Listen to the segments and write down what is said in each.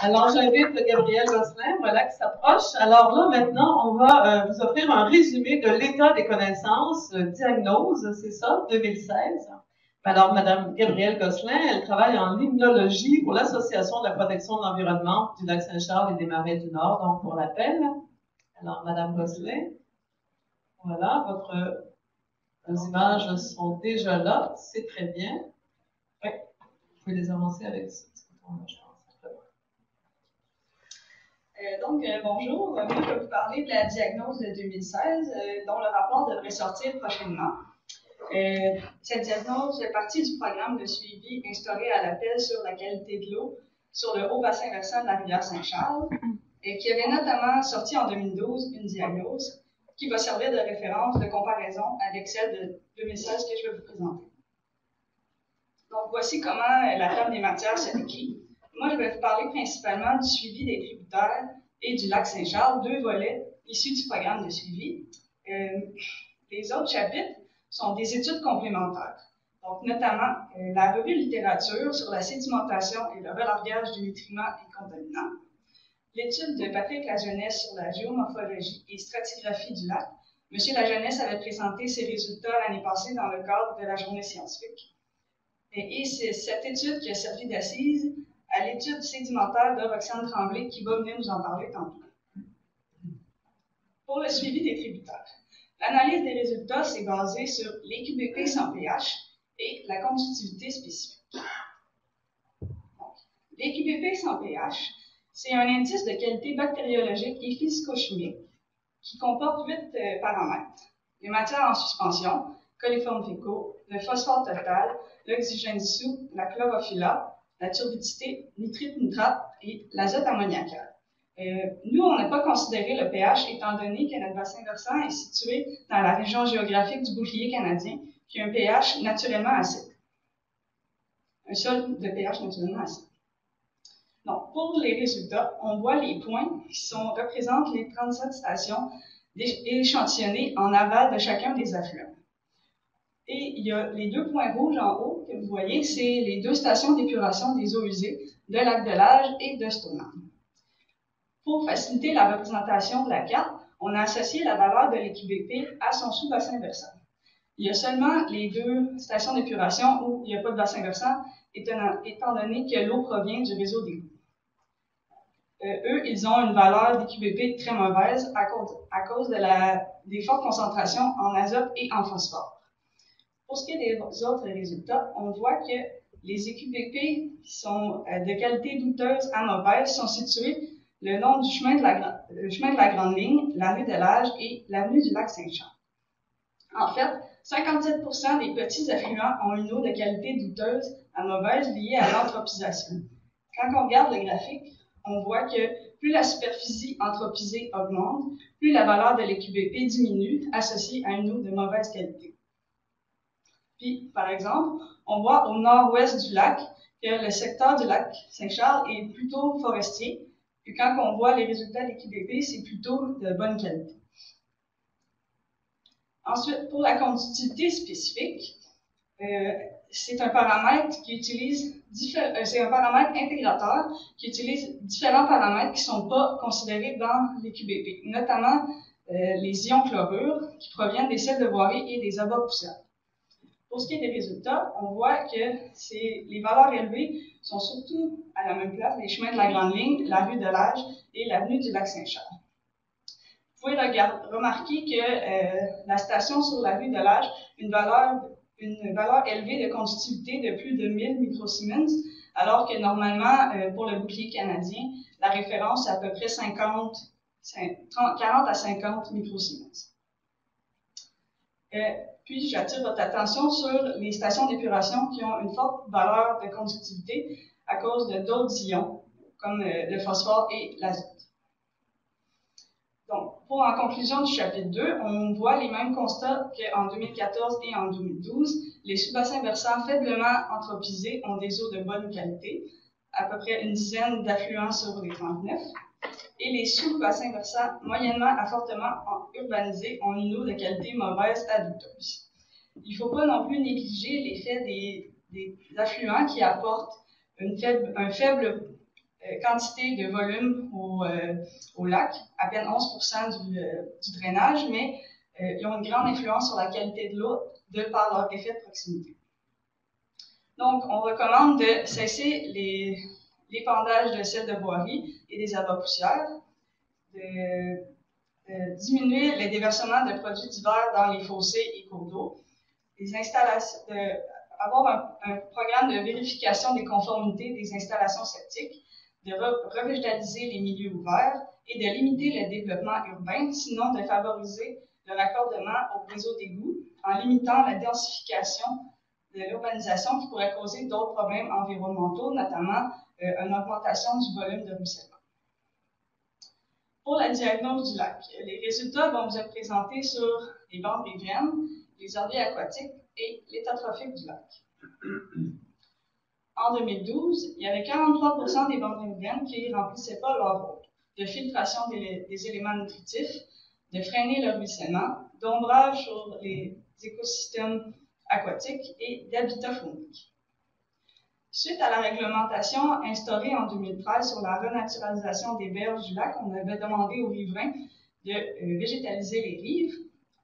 Alors, j'invite Gabrielle Gosselin, voilà, qui s'approche. Alors là, maintenant, on va vous offrir un résumé de l'état des connaissances, diagnose, c'est ça, 2016. Alors, Madame Gabrielle Gosselin, elle travaille en limnologie pour l'Association de la protection de l'environnement du Lac-Saint-Charles et des Marais du Nord, donc pour l'appel. Alors, Madame Gosselin, voilà, vos images sont déjà là, c'est très bien. Oui, vous pouvez les avancer avec ce petit bouton-là, je pense. Bonjour. Moi, je vais vous parler de la diagnose de 2016, dont le rapport devrait sortir prochainement. Cette diagnose fait partie du programme de suivi instauré à l'appel sur la qualité de l'eau sur le haut bassin versant de la rivière Saint-Charles, qui avait notamment sorti en 2012 une diagnose qui va servir de référence de comparaison avec celle de 2016 que je vais vous présenter. Donc, voici comment la table des matières se décrit. Moi, je vais vous parler principalement du suivi des tributaires et du lac Saint-Charles, deux volets issus du programme de suivi. Les autres chapitres sont des études complémentaires. Donc, notamment la revue littérature sur la sédimentation et le relargage du nutriments et contaminants, l'étude de Patrick Lajeunesse sur la géomorphologie et stratigraphie du lac. Monsieur Lajeunesse avait présenté ses résultats l'année passée dans le cadre de la journée scientifique. Et c'est cette étude qui a servi d'assise à l'étude sédimentaire de Roxane Tremblay qui va venir nous en parler tantôt. Pour le suivi des tributaires, l'analyse des résultats s'est basée sur les QBP sans pH et la conductivité spécifique. Donc, les QBP sans pH, c'est un indice de qualité bactériologique et physico-chimique qui comporte 8 paramètres. Les matières en suspension, coliformes fécaux, le phosphore total, l'oxygène dissous, la chlorophylla, la turbidité, nitrite-nitrate et l'azote ammoniacal. Nous, on n'a pas considéré le pH étant donné que notre bassin versant est situé dans la région géographique du bouclier canadien, qui a un pH naturellement acide. Un sol de pH naturellement acide. Donc, pour les résultats, on voit les points qui représentent les 37 stations échantillonnées en aval de chacun des affluents. Et il y a les deux points rouges en haut que vous voyez, c'est les deux stations d'épuration des eaux usées de Lac-de-Lage et de Stoneham. Pour faciliter la représentation de la carte, on a associé la valeur de l'EQBP à son sous-bassin versant. Il y a seulement les deux stations d'épuration où il n'y a pas de bassin versant, étant donné que l'eau provient du réseau d'égouts. Eux, ils ont une valeur d'EQBP très mauvaise à cause des fortes concentrations en azote et en phosphore. Pour ce qui est des autres résultats, on voit que les EQBP qui sont de qualité douteuse à mauvaise sont situés le long du chemin de la Grande Ligne, la rue de l'Age et l'avenue du lac Saint-Charles. En fait, 57% des petits affluents ont une eau de qualité douteuse à mauvaise liée à l'anthropisation. Quand on regarde le graphique, on voit que plus la superficie anthropisée augmente, plus la valeur de l'EQBP diminue associée à une eau de mauvaise qualité. Puis, par exemple, on voit au nord-ouest du lac que le secteur du lac Saint-Charles est plutôt forestier, puis quand on voit les résultats des QBP, c'est plutôt de bonne qualité. Ensuite, pour la conductivité spécifique, c'est un paramètre c'est un paramètre intégrateur qui utilise différents paramètres qui ne sont pas considérés dans les QBP, notamment les ions chlorure qui proviennent des sels de voirie et des abats poussières. Pour ce qui est des résultats, on voit que les valeurs élevées sont surtout à la même place, les chemins de la Grande Ligne, la rue de l'Age et l'avenue du lac Saint-Charles. Vous pouvez remarquer que la station sur la rue de l'Age a une valeur élevée de conductivité de plus de 1000 microsiemens, alors que normalement, pour le bouclier canadien, la référence est à peu près 40 à 50 microsiemens. Puis, j'attire votre attention sur les stations d'épuration qui ont une forte valeur de conductivité à cause de d'autres ions, comme le phosphore et l'azote. Donc, en conclusion du chapitre 2, on voit les mêmes constats qu'en 2014 et en 2012. Les sous-bassins versants faiblement anthropisés ont des eaux de bonne qualité, à peu près une dizaine d'affluents sur les 39. Et les sous-bassins versants moyennement à fortement urbanisés ont une eau de qualité mauvaise à douteuse. Il ne faut pas non plus négliger l'effet des affluents qui apportent un faible quantité de volume au lac, à peine 11% du drainage, mais ils ont une grande influence sur la qualité de l'eau de par leur effet de proximité. Donc, on recommande de cesser l'épandage de sels de boirie et des abats poussières, de diminuer les déversements de produits divers dans les fossés et cours d'eau, avoir un programme de vérification des conformités des installations septiques, de revégétaliser les milieux ouverts et de limiter le développement urbain, sinon de favoriser le raccordement au réseau d'égouts en limitant la densification de l'urbanisation qui pourrait causer d'autres problèmes environnementaux, notamment une augmentation du volume de ruissellement. Pour la diagnose du lac, les résultats vont vous être présentés sur les bandes riveraines, les herbiers aquatiques et l'état trophique du lac. En 2012, il y avait 43% des bandes riveraines qui ne remplissaient pas leur rôle de filtration des éléments nutritifs, de freiner le ruissellement, d'ombrage sur les écosystèmes aquatiques et d'habitat faunique. Suite à la réglementation instaurée en 2013 sur la renaturalisation des berges du lac, on avait demandé aux riverains de végétaliser les rives.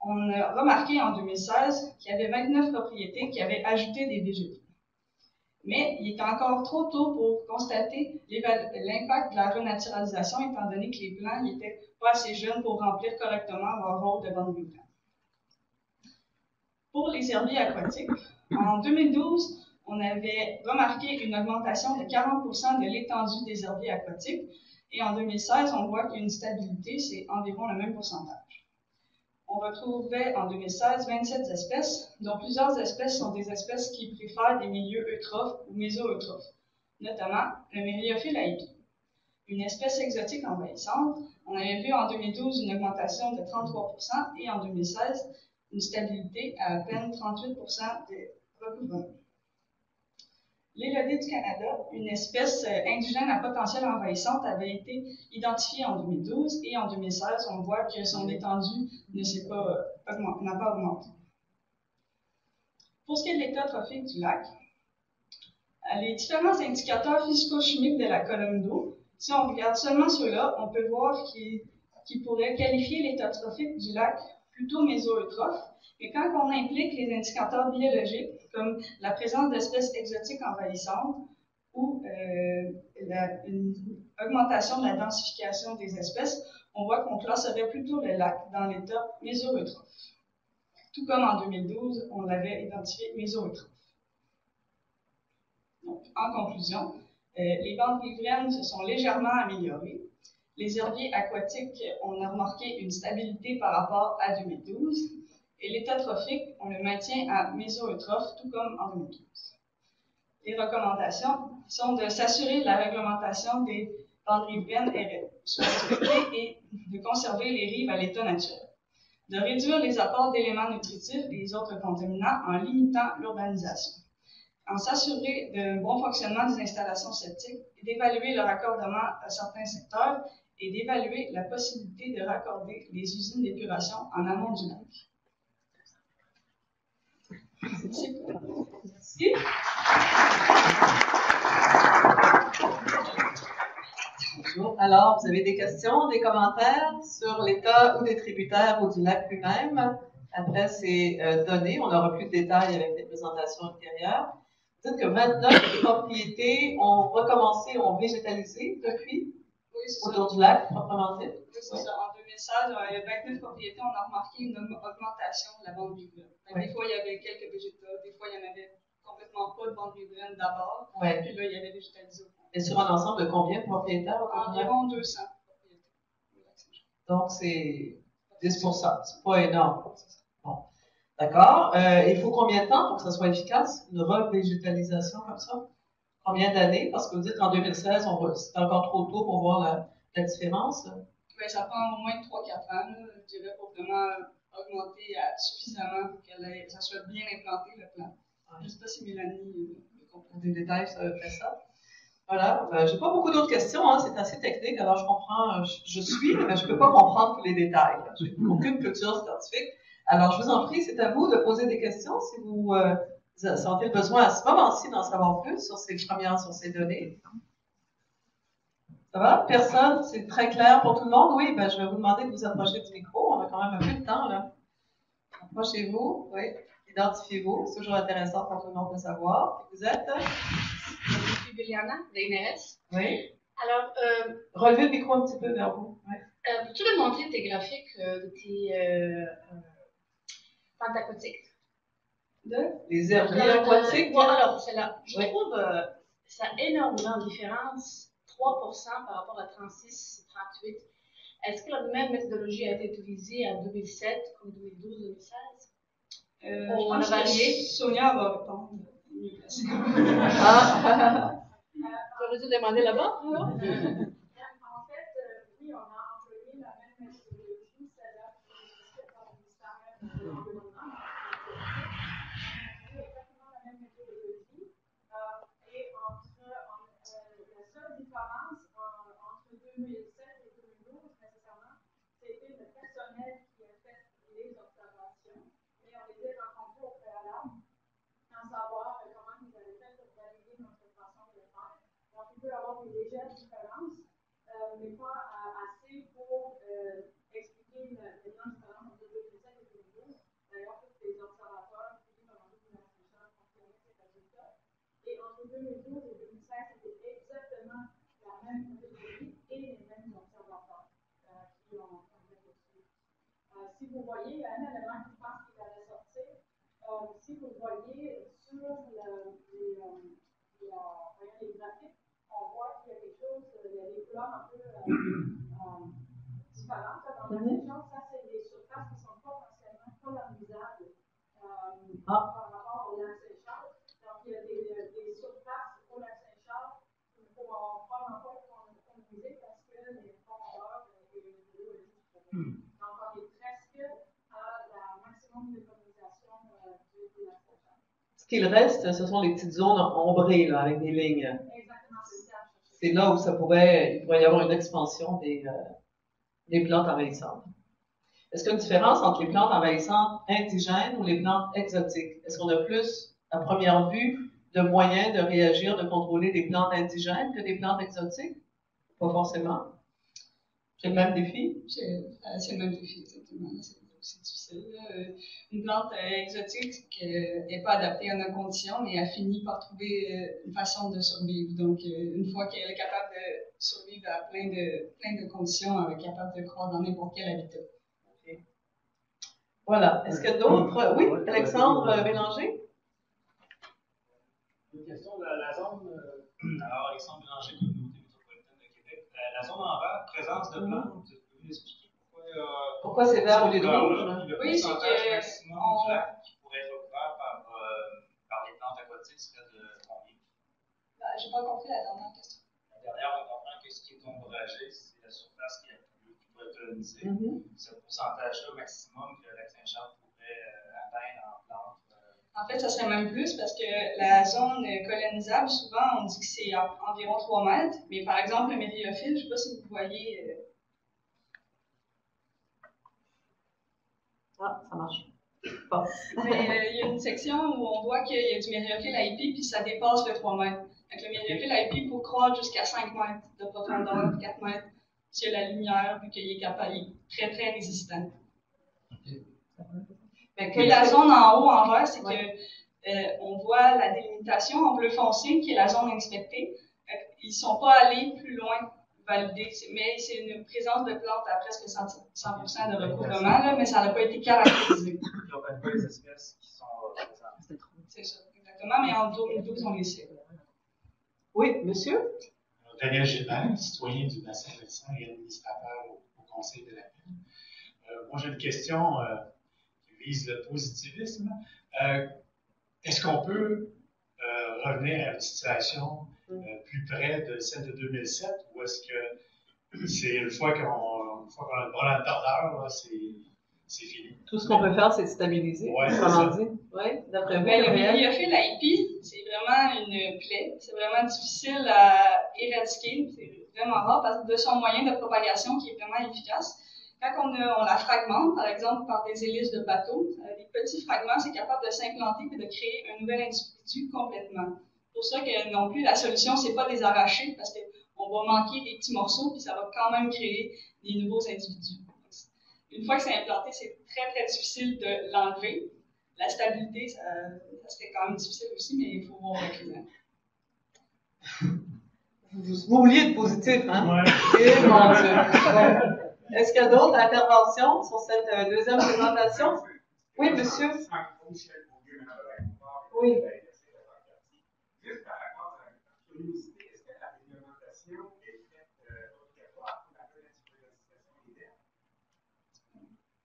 On a remarqué en 2016 qu'il y avait 29 propriétés qui avaient ajouté des végétaux. Mais il est encore trop tôt pour constater l'impact de la renaturalisation, étant donné que les plants n'étaient pas assez jeunes pour remplir correctement leur rôle de bande riveraine. Pour les herbiers aquatiques, en 2012, on avait remarqué une augmentation de 40% de l'étendue des herbiers aquatiques, et en 2016, on voit qu'il y a une stabilité, c'est environ le même pourcentage. On retrouvait en 2016 27 espèces, dont plusieurs espèces sont des espèces qui préfèrent des milieux eutrophes ou méso-eutrophes, notamment le mériophile à épi. Une espèce exotique envahissante, on avait vu en 2012 une augmentation de 33% et en 2016, une stabilité à peine 38% de recouvrement. L'élodie du Canada, une espèce indigène à potentiel envahissant, avait été identifiée en 2012 et en 2016, on voit que son étendue n'a pas augmenté. Pour ce qui est de l'état trophique du lac, les différents indicateurs physico-chimiques de la colonne d'eau, si on regarde seulement ceux-là, on peut voir qu'ils pourraient qualifier l'état trophique du lac plutôt méso-eutrophe. Et quand on implique les indicateurs biologiques, comme la présence d'espèces exotiques envahissantes ou une augmentation de la densification des espèces, on voit qu'on classerait plutôt le lac dans l'état méso-eutrophe. Tout comme en 2012, on l'avait identifié méso-eutrophe. Donc, en conclusion, les bandes riveraines se sont légèrement améliorées. Les herbiers aquatiques, on a remarqué une stabilité par rapport à 2012. Et l'état trophique, on le maintient à méso-eutrophe, tout comme en 2012. Les recommandations sont de s'assurer de la réglementation des bandes riveraines soit respectée et de conserver les rives à l'état naturel. De réduire les apports d'éléments nutritifs et les autres contaminants en limitant l'urbanisation. En s'assurer d'un bon fonctionnement des installations septiques et d'évaluer le raccordement à certains secteurs et d'évaluer la possibilité de raccorder les usines d'épuration en amont du lac. Merci. Bonjour. Alors, vous avez des questions, des commentaires sur l'état ou des tributaires ou du lac lui-même? Après ces données, on n'aura plus de détails avec les présentations ultérieures. Vous dites que 29 propriétés ont recommencé, ont végétalisé depuis autour du lac, proprement dit. Oui, c'est ça. En 2016, il y a 29 propriétés, on a remarqué une augmentation de la bande riveraine. Des fois, il y avait quelques végétaux, des fois, il n'y en avait complètement pas de bande riveraine d'abord. Puis là, il y avait végétalisé. Et sur un ensemble de combien de propriétaires? Environ 200 propriétés. Donc, c'est 10%. C'est pas énorme. Bon. D'accord. Il faut combien de temps pour que ça soit efficace, une revégétalisation comme ça? Combien d'années? Parce que vous dites qu'en 2016, c'est encore trop tôt pour voir la différence. Bien, ça prend au moins 3-4 ans, je dirais, pour vraiment augmenter suffisamment pour que ça soit bien implanté, le plan. Je ne sais pas si Mélanie comprend des détails sur ça. Voilà. J'ai pas beaucoup d'autres questions, hein. C'est assez technique, alors je comprends, je suis, mais je peux pas comprendre tous les détails. J'ai aucune culture scientifique. Alors, je vous en prie, c'est à vous de poser des questions si vous sentez le besoin à ce moment-ci d'en savoir plus sur ces données. Ça va? Personne? C'est très clair pour tout le monde? Oui, ben, je vais vous demander de vous approcher du micro. On a quand même un peu de temps, là. Approchez-vous, oui. Identifiez-vous. C'est toujours intéressant pour tout le monde de savoir. Vous êtes? Je suis Juliana, d'INRS. Oui. Alors, relevez le micro un petit peu vers vous. Oui. Peux-tu me montrer tes graphiques de tes plantes aquatiques? Les herbiers aquatiques? Alors, celle-là. Je oui. trouve ça énormément en différence, 3% par rapport à 36, 38. Est-ce que la même méthodologie a été utilisée en 2007 comme 2012, 2016? On a varié. Sonia va répondre. J'aurais dû demander là-bas. En fait, oui, on a employé la même méthodologie, celle-là qui est discutée par le ministère de l'Environnement. Exactement la même méthodologie. Et la seule différence entre 2007 et 2012, nécessairement, c'était le personnel qui a fait les observations. Mais on les a rencontrés au préalable, sans savoir comment ils avaient fait pour valider notre façon de le faire. Donc, il peut y avoir des légères différences, mais pas assez pour expliquer la grande différence entre 2007 et 2012. D'ailleurs, tous les observateurs qui ont rendu une institution confirmaient ces résultats. Et entre 2012 et 2016, c'était exactement la même méthodologie et les mêmes observateurs qui ont fait le suivi. Si vous voyez, il y a un élément qui pense qu'il allait sortir. Si vous voyez sur les graphiques, on voit qu'il y a quelque chose, il y a des couleurs un peu différentes dans la région. Ça, c'est des surfaces qui sont potentiellement polarisables par rapport au lac Saint-Charles. Donc, il y a des surfaces au lac Saint-Charles qu'il faut probablement pas coloniser parce que les profondeurs et l'eau est juste trop haute. Donc, on est presque à la maximum de colonisation du lac Saint-Charles. Ce qu'il reste, ce sont les petites zones ombrées, là, avec des lignes. Exactement, c'est ça. C'est là où il pourrait y avoir une expansion des plantes envahissantes. Est-ce qu'il y a une différence entre les plantes envahissantes indigènes ou les plantes exotiques? Est-ce qu'on a plus, à première vue, de moyens de réagir, de contrôler des plantes indigènes que des plantes exotiques? Pas forcément. C'est le même défi? C'est le même défi, exactement. C'est difficile. Une plante exotique n'est pas adaptée à nos conditions, mais elle finit par trouver une façon de survivre. Donc, une fois qu'elle est capable de survivre à plein de conditions, elle est capable de croître dans n'importe quel habitat. Okay. Voilà. Est-ce qu'il y a d'autres? Oui, Alexandre Bélanger? Une question. La zone, alors Alexandre Bélanger, Communauté métropolitaine de Québec, la zone en vert, présence de plantes, pouvez-vous expliquer pourquoi c'est vert au lieu de rouge? Le pourcentage maximum du lac qui pourrait être recouvert par les plantes aquatiques serait de combien? Je n'ai pas compris la dernière question. La dernière, on comprend que ce qui est ombragé, c'est la surface qui pourrait être colonisée. Ce pourcentage-là maximum que le lac Saint-Charles pourrait atteindre en plantes. En fait, ça serait même plus parce que la zone colonisable, souvent, on dit que c'est environ 3 mètres. Mais par exemple, le mériophile, je ne sais pas si vous voyez. Ça marche. Bon. Mais il y a une section où on voit qu'il y a du mériophile à épi, puis ça dépasse le 3 mètres. Donc, le mériophile à épi peut croître jusqu'à 5 mètres de profondeur, 4 mètres, s'il y a la lumière, puis qu'il est capable, il est très, très résistant. Mais la zone en haut, en vert, c'est que on voit la délimitation en bleu foncé, qui est la zone inspectée. Ils ne sont pas allés plus loin valider, mais c'est une présence de plantes à presque 100% de recouvrement, là, mais ça n'a pas été caractérisé. Il n'y a pas les espèces qui sont présentes. C'est ça, exactement, mais en 2012, on les sait. Oui, monsieur? Daniel Gilbert, citoyen du bassin versant et administrateur au Conseil de la ville. Moi, j'ai une question qui vise le positivisme. Est-ce qu'on peut revenir à une situation plus près de celle de 2007 ou est-ce que c'est une fois qu'on a le bras dans le tordeur, c'est fini? Tout ce qu'on peut faire, c'est de stabiliser, comment dit. Oui, d'après vous. Le mériophile à épi, c'est vraiment une plaie. C'est vraiment difficile à éradiquer. C'est vraiment rare parce que de son moyen de propagation qui est vraiment efficace. Quand on la fragmente, par exemple, par des hélices de bateau, des petits fragments, c'est capable de s'implanter et de créer un nouvel individu complètement. C'est pour ça que non plus, la solution, c'est pas de les arracher parce on va manquer des petits morceaux, puis ça va quand même créer des nouveaux individus. Une fois que c'est implanté, c'est très, très difficile de l'enlever. La stabilité, ça serait quand même difficile aussi, mais il faut voir avec les années. Vous vouliez être positif, hein? Ouais. Eh, mon Dieu. Bon. Est-ce qu'il y a d'autres interventions sur cette deuxième présentation? Oui, monsieur. Oui. Juste par rapport à la curiosité, est-ce que la réglementation est faite obligatoire pour la naturalisation des terres?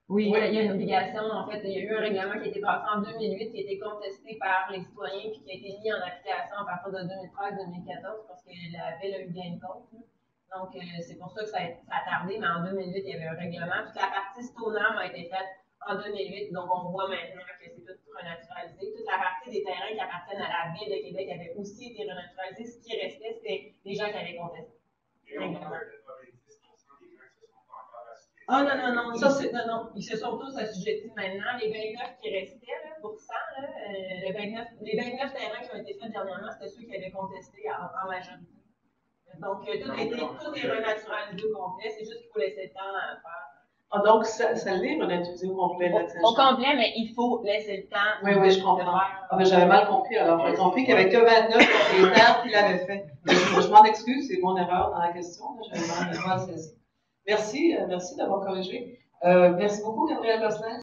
Oui, il y a une obligation. En fait, il y a eu un règlement qui a été passé en 2008, qui a été contesté par les citoyens, puis qui a été mis en application à partir de 2013-2014, parce que la ville a eu gain de cause. Donc, c'est pour ça que ça a tardé, mais en 2008, il y avait un règlement. Toute la partie Stoneham a été faite en 2008, donc on voit maintenant que c'est tout renaturalisé. Toute la partie des terrains qui appartiennent à la ville de Québec avait aussi été renaturalisée. Ce qui restait, c'était les gens qui avaient contesté. Et on parle de 90% des gens qui ne se sont pas encore assujettis. Ah non, ça c'est non. Ils se sont tous assujettis maintenant. Les 29 qui restaient, là, les 29 terrains qui ont été faits dernièrement, c'était ceux qui avaient contesté en majorité. Donc, tout est renaturalisé au complet, c'est juste qu'il faut laisser le temps à faire. Ah, donc, ça l'est renaturalisé au complet, là, Au complet, mais il faut laisser le temps. Oui, je comprends. Ah, mais j'avais mal compris, alors. J'avais compris qu'il n'y avait que 29 propriétaires qui l'avaient fait. Je m'en excuse, c'est mon erreur dans la question. J'avais mal saisi. Merci d'avoir corrigé. Merci beaucoup, Gabrielle Gosselin.